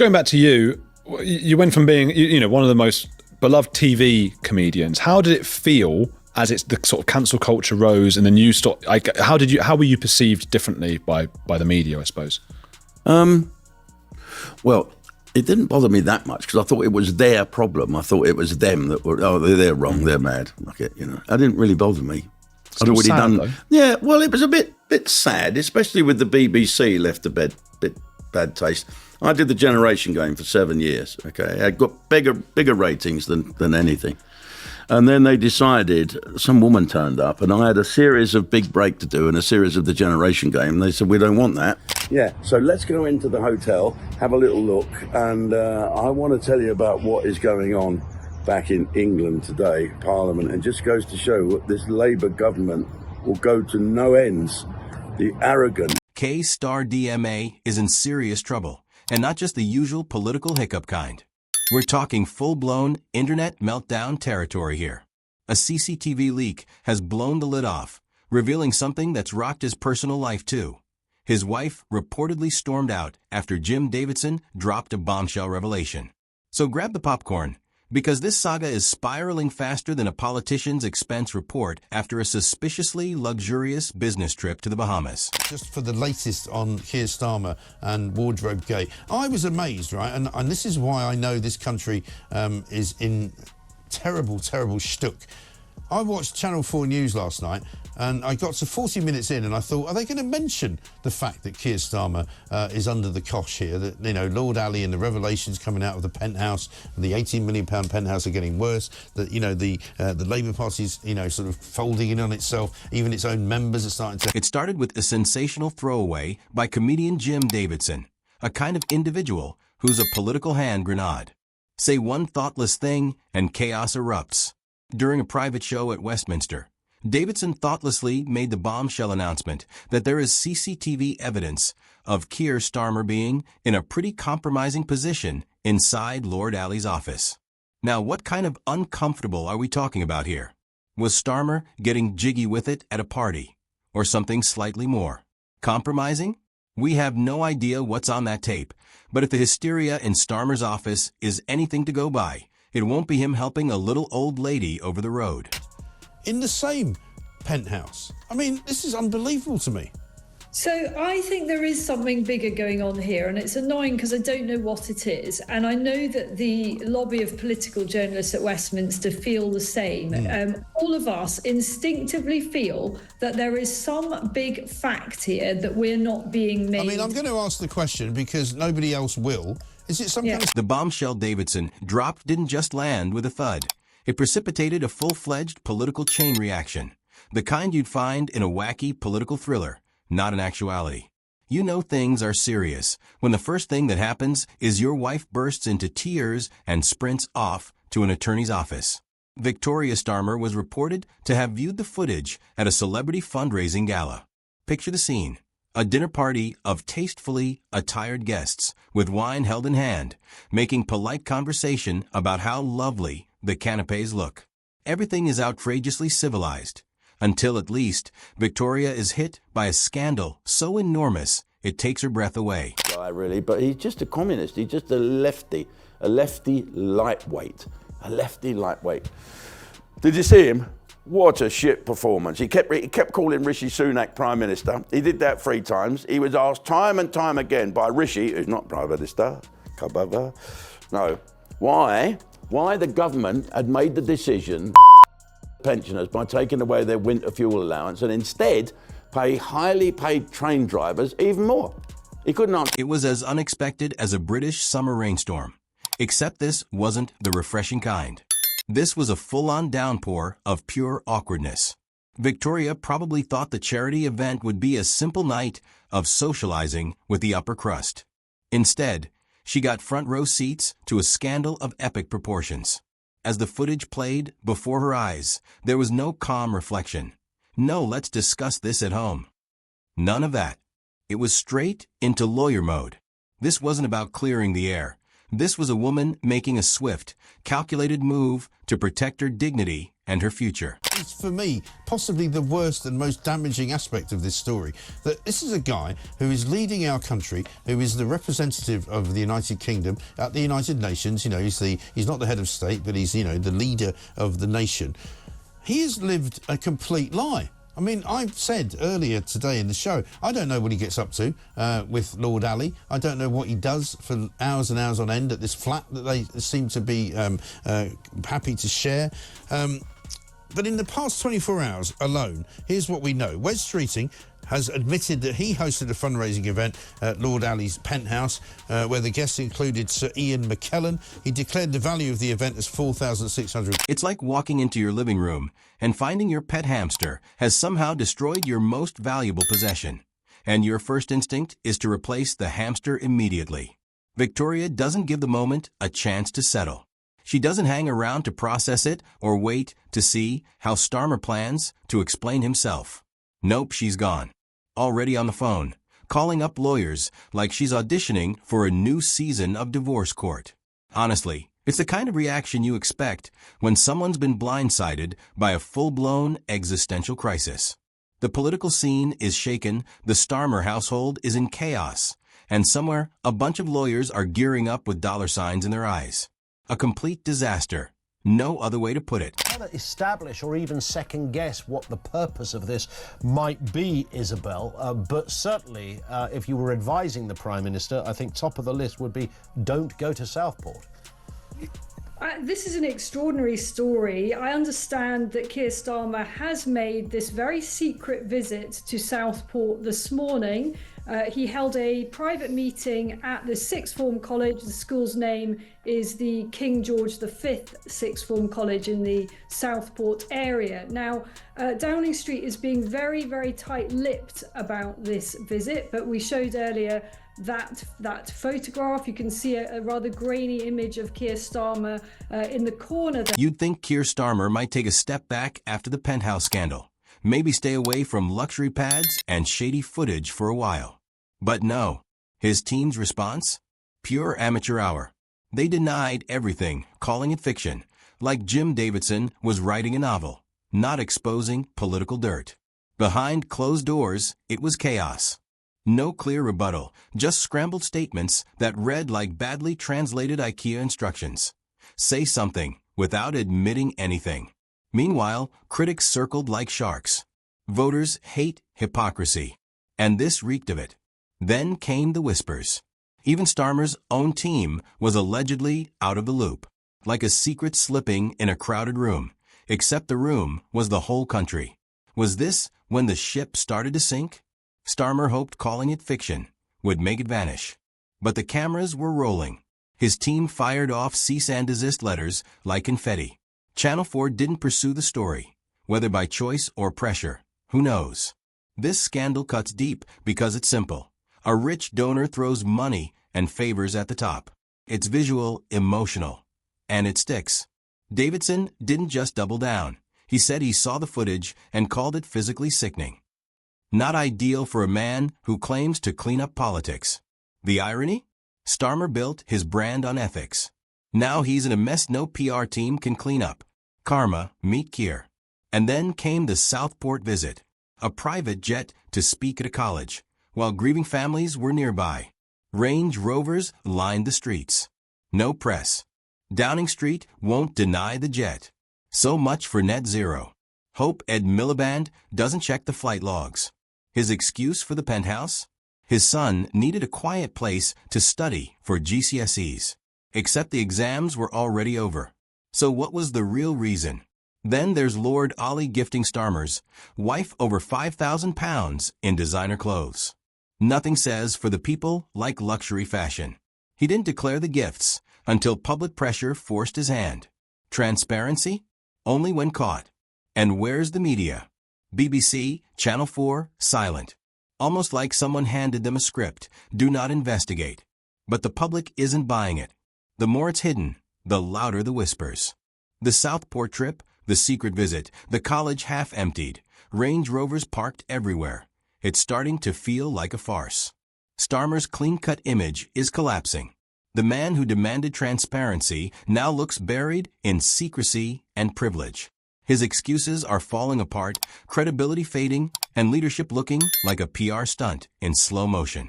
Going back to you, you went from being, one of the most beloved TV comedians. How did it feel as the sort of cancel culture rose, and then you stopped? How were you perceived differently by the media, I suppose? Well, it didn't bother me that much because I thought it was their problem. I thought it was them that were, they're wrong, they're mad. Okay, It didn't really bother me. I'd already done. Though. Yeah, well, it was a bit sad, especially with the BBC left a bit bad taste. I did the Generation game for 7 years. Okay, I got bigger ratings than anything. And then they decided, some woman turned up, and I had a series of Big Break to do and a series of the Generation game. And they said, we don't want that. Yeah, so let's go into the hotel, have a little look, and I want to tell you about what is going on back in England today, Parliament. And just goes to show that this Labour government will go to no ends. The arrogant. Keir DMA is in serious trouble, and not just the usual political hiccup kind. We're talking full-blown internet meltdown territory here. A CCTV leak has blown the lid off, revealing something that's rocked his personal life too. His wife reportedly stormed out after Jim Davidson dropped a bombshell revelation. So grab the popcorn, because this saga is spiraling faster than a politician's expense report after a suspiciously luxurious business trip to the Bahamas. Just for the latest on Keir Starmer and Wardrobe Gate, I was amazed, right? And this is why I know this country is in terrible shtuck. I watched Channel 4 News last night, and I got to 40 minutes in, and I thought, are they going to mention the fact that Keir Starmer is under the cosh here? That, Lord Ali and the revelations coming out of the penthouse, and the £18 million penthouse are getting worse. That, the Labour Party's, sort of folding in on itself. Even its own members are starting to... It started with a sensational throwaway by comedian Jim Davidson, a kind of individual who's a political hand grenade. Say one thoughtless thing, and chaos erupts. During a private show at Westminster, Davidson thoughtlessly made the bombshell announcement that there is CCTV evidence of Keir Starmer being in a pretty compromising position inside Lord Ali's office. Now, what kind of uncomfortable are we talking about here? Was Starmer getting jiggy with it at a party? Or something slightly more compromising? We have no idea what's on that tape, but if the hysteria in Starmer's office is anything to go by, it won't be him helping a little old lady over the road. In the same penthouse. I mean, this is unbelievable to me. So I think there is something bigger going on here, and it's annoying because I don't know what it is. And I know that the lobby of political journalists at Westminster feel the same. All of us instinctively feel that there is some big fact here that we're not being made. I mean, I'm going to ask the question because nobody else will. Is it some kind of... The bombshell Davidson dropped didn't just land with a thud. It precipitated a full-fledged political chain reaction, the kind you'd find in a wacky political thriller, not in actuality. You know things are serious when the first thing that happens is your wife bursts into tears and sprints off to an attorney's office. Victoria Starmer was reported to have viewed the footage at a celebrity fundraising gala. Picture the scene. A dinner party of tastefully attired guests with wine held in hand, making polite conversation about how lovely the canapes look. Everything is outrageously civilized, until at least Victoria is hit by a scandal so enormous it takes her breath away. Guy, really, but he's just a communist. He's just a lefty lightweight. Did you see him? What a shit performance. He kept calling Rishi Sunak Prime Minister. He did that 3 times. He was asked time and time again by Rishi, who's not Prime Minister, no, why the government had made the decision pensioners by taking away their winter fuel allowance and instead pay highly paid train drivers even more. He couldn't answer. It was as unexpected as a British summer rainstorm, except this wasn't the refreshing kind. This was a full-on downpour of pure awkwardness. Victoria probably thought the charity event would be a simple night of socializing with the upper crust. Instead, she got front-row seats to a scandal of epic proportions. As the footage played before her eyes, there was no calm reflection. No, let's discuss this at home. None of that. It was straight into lawyer mode. This wasn't about clearing the air. This was a woman making a swift, calculated move to protect her dignity and her future. It's, for me, possibly the worst and most damaging aspect of this story, that this is a guy who is leading our country, who is the representative of the United Kingdom at the United Nations. You know, he's not the head of state, but he's, you know, the leader of the nation. He has lived a complete lie. I mean, I've said earlier today in the show, I don't know what he gets up to with Lord Ali. I don't know what he does for hours and hours on end at this flat that they seem to be happy to share. But in the past 24 hours alone, here's what we know. Wes Streeting has admitted that he hosted a fundraising event at Lord Ali's penthouse where the guests included Sir Ian McKellen. He declared the value of the event as $4,600. It's like walking into your living room and finding your pet hamster has somehow destroyed your most valuable possession. And your first instinct is to replace the hamster immediately. Victoria doesn't give the moment a chance to settle. She doesn't hang around to process it or wait to see how Starmer plans to explain himself. Nope, she's gone. Already on the phone, calling up lawyers like she's auditioning for a new season of Divorce Court. Honestly, it's the kind of reaction you expect when someone's been blindsided by a full-blown existential crisis. The political scene is shaken, the Starmer household is in chaos, and somewhere a bunch of lawyers are gearing up with dollar signs in their eyes. A complete disaster. No other way to put it. How to establish or even second guess what the purpose of this might be, Isabel, but certainly if you were advising the Prime Minister, I think top of the list would be don't go to Southport. This is an extraordinary story. I understand that Keir Starmer has made this very secret visit to Southport this morning. He held a private meeting at the sixth form college. The school's name is the King George V Sixth Form College in the Southport area. Now, Downing Street is being very, very tight-lipped about this visit, but we showed earlier that photograph. You can see a rather grainy image of Keir Starmer in the corner there. You'd think Keir Starmer might take a step back after the penthouse scandal. Maybe stay away from luxury pads and shady footage for a while. But no. His team's response? Pure amateur hour. They denied everything, calling it fiction, like Jim Davidson was writing a novel, not exposing political dirt. Behind closed doors, it was chaos. No clear rebuttal, just scrambled statements that read like badly translated IKEA instructions. Say something without admitting anything. Meanwhile, critics circled like sharks. Voters hate hypocrisy. And this reeked of it. Then came the whispers. Even Starmer's own team was allegedly out of the loop, like a secret slipping in a crowded room, except the room was the whole country. Was this when the ship started to sink? Starmer hoped calling it fiction would make it vanish. But the cameras were rolling. His team fired off cease and desist letters like confetti. Channel 4 didn't pursue the story, whether by choice or pressure. Who knows? This scandal cuts deep because it's simple. A rich donor throws money and favors at the top. It's visual, emotional, and it sticks. Davidson didn't just double down. He said he saw the footage and called it physically sickening. Not ideal for a man who claims to clean up politics. The irony? Starmer built his brand on ethics. Now he's in a mess no PR team can clean up. Karma, meet Keir. And then came the Southport visit. A private jet to speak at a college, while grieving families were nearby. Range Rovers lined the streets. No press. Downing Street won't deny the jet. So much for net zero. Hope Ed Miliband doesn't check the flight logs. His excuse for the penthouse? His son needed a quiet place to study for GCSEs. Except the exams were already over. So what was the real reason? Then there's Lord Ali gifting Starmer's wife over £5,000 in designer clothes. Nothing says for the people like luxury fashion. He didn't declare the gifts until public pressure forced his hand. Transparency? Only when caught. And where's the media? BBC, Channel 4, silent. Almost like someone handed them a script. Do not investigate. But the public isn't buying it. The more it's hidden, the louder the whispers. The Southport trip, the secret visit, the college half emptied, Range Rovers parked everywhere. It's starting to feel like a farce. Starmer's clean-cut image is collapsing. The man who demanded transparency now looks buried in secrecy and privilege. His excuses are falling apart, credibility fading, and leadership looking like a PR stunt in slow motion.